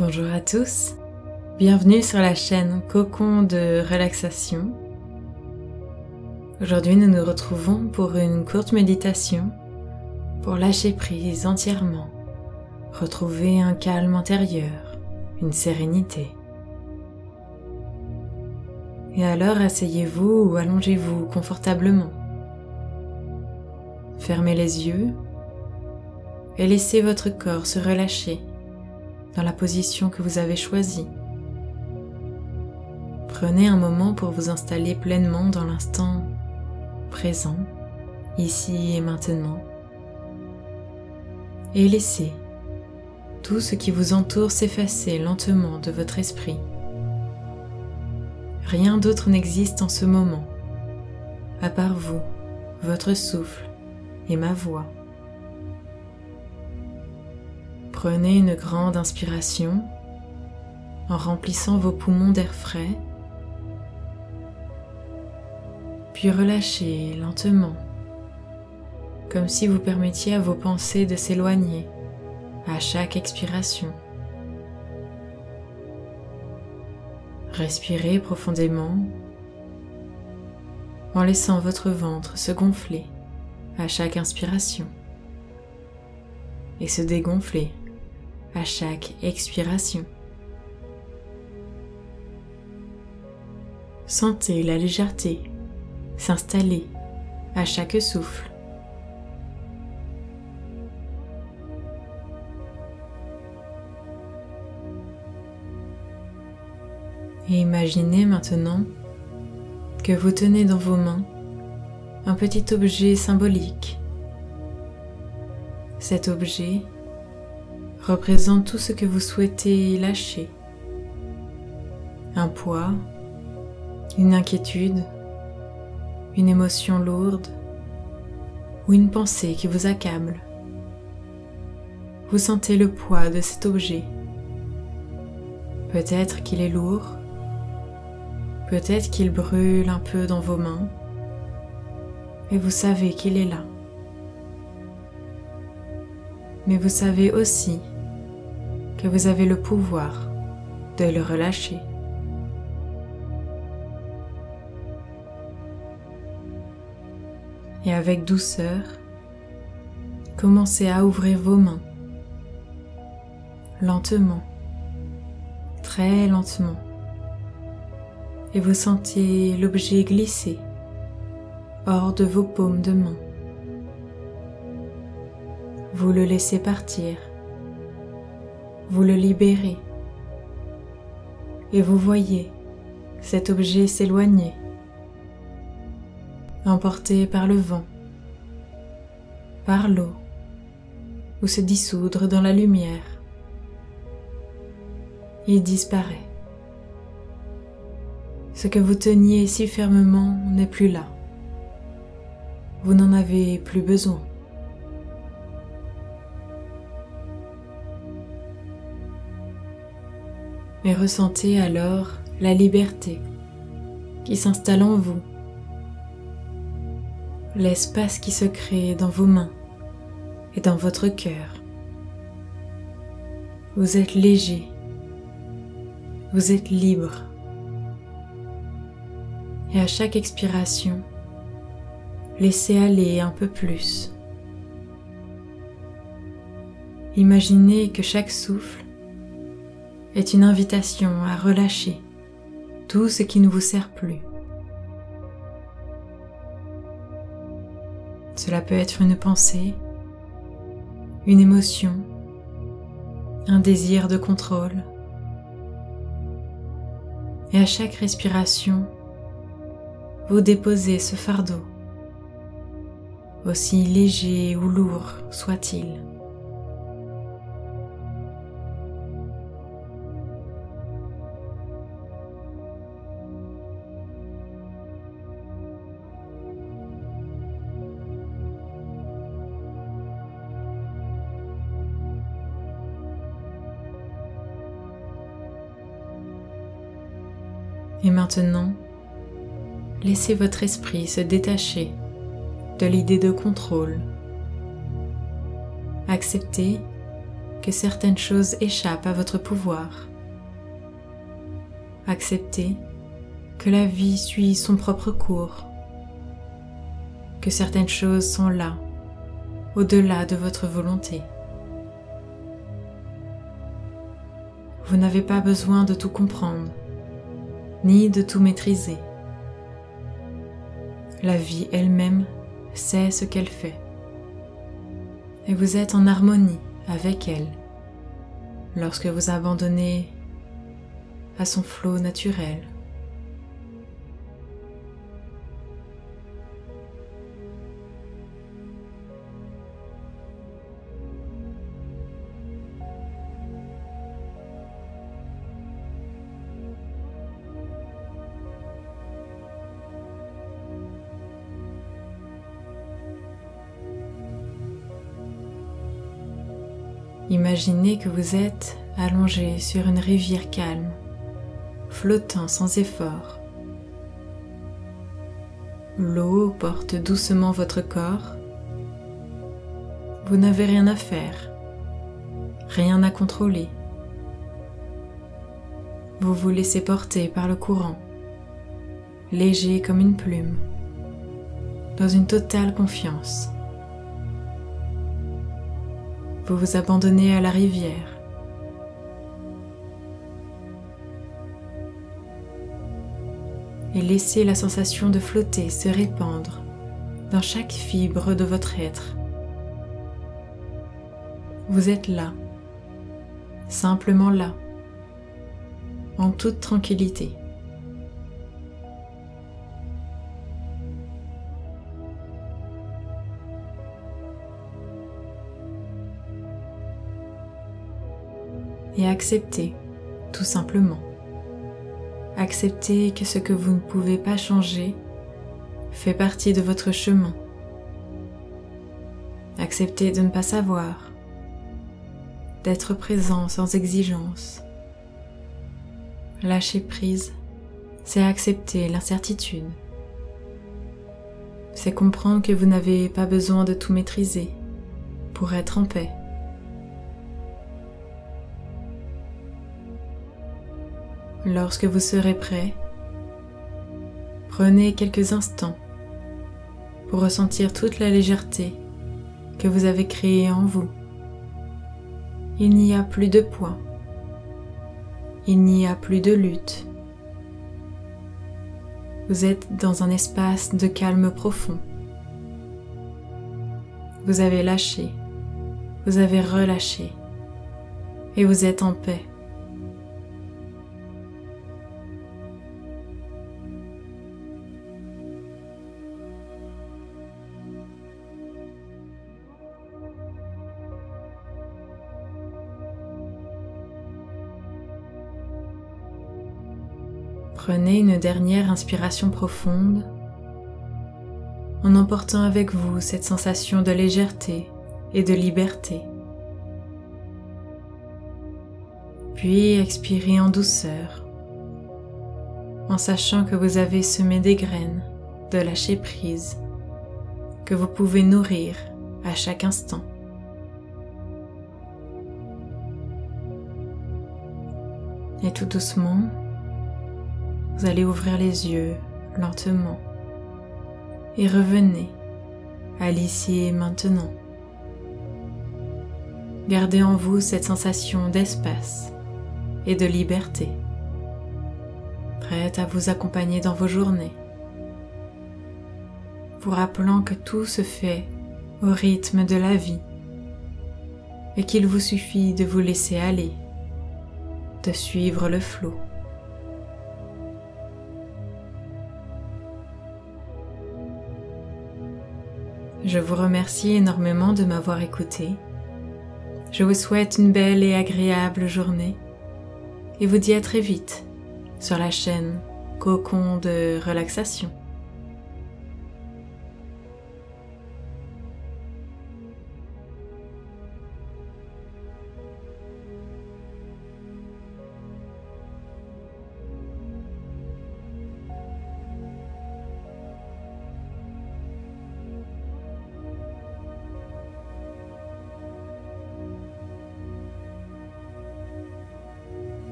Bonjour à tous, bienvenue sur la chaîne Cocon de relaxation. Aujourd'hui nous nous retrouvons pour une courte méditation pour lâcher prise entièrement, retrouver un calme intérieur, une sérénité. Et alors asseyez-vous ou allongez-vous confortablement. Fermez les yeux et laissez votre corps se relâcher dans la position que vous avez choisie. Prenez un moment pour vous installer pleinement dans l'instant présent, ici et maintenant, et laissez tout ce qui vous entoure s'effacer lentement de votre esprit. Rien d'autre n'existe en ce moment, à part vous, votre souffle et ma voix. Prenez une grande inspiration en remplissant vos poumons d'air frais, puis relâchez lentement, comme si vous permettiez à vos pensées de s'éloigner à chaque expiration. Respirez profondément en laissant votre ventre se gonfler à chaque inspiration et se dégonfler à chaque expiration. Sentez la légèreté s'installer à chaque souffle. Et imaginez maintenant que vous tenez dans vos mains un petit objet symbolique. Cet objet représente tout ce que vous souhaitez lâcher. Un poids, une inquiétude, une émotion lourde ou une pensée qui vous accable. Vous sentez le poids de cet objet. Peut-être qu'il est lourd, peut-être qu'il brûle un peu dans vos mains, et vous savez qu'il est là. Mais vous savez aussi que vous avez le pouvoir de le relâcher. Et avec douceur, commencez à ouvrir vos mains, lentement, très lentement, et vous sentez l'objet glisser hors de vos paumes de main. Vous le laissez partir, vous le libérez, et vous voyez cet objet s'éloigner, emporté par le vent, par l'eau, ou se dissoudre dans la lumière. Il disparaît. Ce que vous teniez si fermement n'est plus là. Vous n'en avez plus besoin. Et ressentez alors la liberté qui s'installe en vous, l'espace qui se crée dans vos mains et dans votre cœur. Vous êtes léger, vous êtes libre, et à chaque expiration, laissez aller un peu plus. Imaginez que chaque souffle est une invitation à relâcher tout ce qui ne vous sert plus. Cela peut être une pensée, une émotion, un désir de contrôle. Et à chaque respiration, vous déposez ce fardeau, aussi léger ou lourd soit-il. Et maintenant, laissez votre esprit se détacher de l'idée de contrôle. Acceptez que certaines choses échappent à votre pouvoir. Acceptez que la vie suit son propre cours, que certaines choses sont là, au-delà de votre volonté. Vous n'avez pas besoin de tout comprendre, ni de tout maîtriser. La vie elle-même sait ce qu'elle fait, et vous êtes en harmonie avec elle lorsque vous abandonnez à son flot naturel. Imaginez que vous êtes allongé sur une rivière calme, flottant sans effort. L'eau porte doucement votre corps. Vous n'avez rien à faire, rien à contrôler. Vous vous laissez porter par le courant, léger comme une plume, dans une totale confiance. Vous vous abandonnez à la rivière. Et laissez la sensation de flotter se répandre dans chaque fibre de votre être. Vous êtes là, simplement là, en toute tranquillité. Et acceptez, tout simplement. Acceptez que ce que vous ne pouvez pas changer fait partie de votre chemin. Acceptez de ne pas savoir, d'être présent sans exigence. Lâcher prise, c'est accepter l'incertitude. C'est comprendre que vous n'avez pas besoin de tout maîtriser pour être en paix. Lorsque vous serez prêt, prenez quelques instants pour ressentir toute la légèreté que vous avez créée en vous. Il n'y a plus de poids, il n'y a plus de lutte. Vous êtes dans un espace de calme profond. Vous avez lâché, vous avez relâché et vous êtes en paix. Prenez une dernière inspiration profonde en emportant avec vous cette sensation de légèreté et de liberté. Puis expirez en douceur en sachant que vous avez semé des graines de lâcher prise que vous pouvez nourrir à chaque instant. Et tout doucement, vous allez ouvrir les yeux lentement et revenez à l'ici et maintenant. Gardez en vous cette sensation d'espace et de liberté, prête à vous accompagner dans vos journées, vous rappelant que tout se fait au rythme de la vie et qu'il vous suffit de vous laisser aller, de suivre le flot. Je vous remercie énormément de m'avoir écouté. Je vous souhaite une belle et agréable journée et vous dis à très vite sur la chaîne Cocon de relaxation.